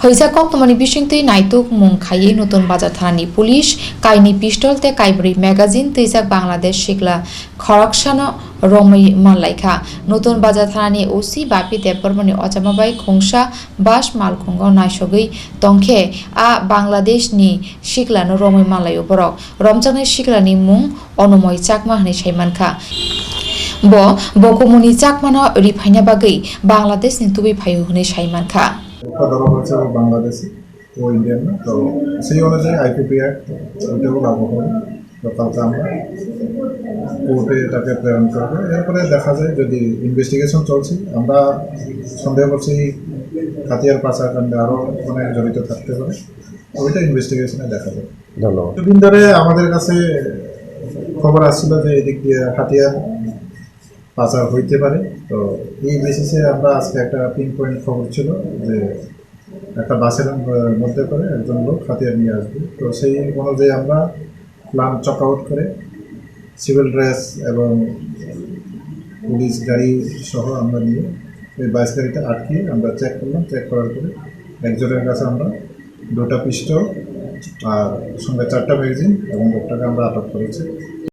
হৈজাকক তমানি বিশিংতৈ নাইতুক মুং খাইয়ে নতুন বাজার থানানি পুলিশ কাইনি পিস্তল তে কাইবরি ম্যাগাজিন তৈজাক বাংলাদেশ শিকলা খরকসানো রमै মানলাইখা নতুন বাজার থানানি ওসি বাপি দেববর্মনি অজামাবাই খংসা বাস মালখুঙ্গ নাইসগৈ তংখে আ বাংলাদেশ নি শিকলানো রमै মানলাইও বরক রমজানের শিকলানি মুং অনময় চাকমা হনি সাইমানখা বকমনি চাকমানো রিফাইনা বাগৈ বাংলাদেশ নি তুবি ফাইও হনি সাইমানখা ধরা হয়েছে বাংলাদেশি ও ইন্ডিয়ান না, তো সেই অনুযায়ী আইপিপি অ্যাক্ট ওইটাও লাগু হবে। তো কালকে আমরা কোর্টে তাকে প্রেরণ করবো। এরপরে দেখা যায়, যদি ইনভেস্টিগেশন চলছে, আমরা সন্দেহ করছি হাতিয়ার পাচারকাণ্ডে আরও অনেক জড়িত থাকতে পারে, ওইটা ইনভেস্টিগেশনে দেখা যাবে। ধন্যবাদ। দুদিন ধরে আমাদের কাছে খবর আসছিল যে এদিক দিয়ে হাতিয়ার পাচার হইতে পারে। তো এই বেসিসে আমরা আজকে একটা পিন পয়েন্ট খবর ছিল যে একটা বাসের মধ্যে করে একজন লোক হাতিয়ার নিয়ে আসবে। তো সেই অনুযায়ী আমরা প্ল্যান চক আউট করে সিভিল ড্রেস এবং পুলিশ গাড়ি সহ আমরা নিয়ে ওই বাস গাড়িটা আটকিয়ে আমরা চেক করলাম। চেক করার পরে একজনের কাছে আমরা 2টা পিস্তল আর সঙ্গে 4টা ম্যাগাজিন এবং লোকটাকে আমরা আটক করেছি।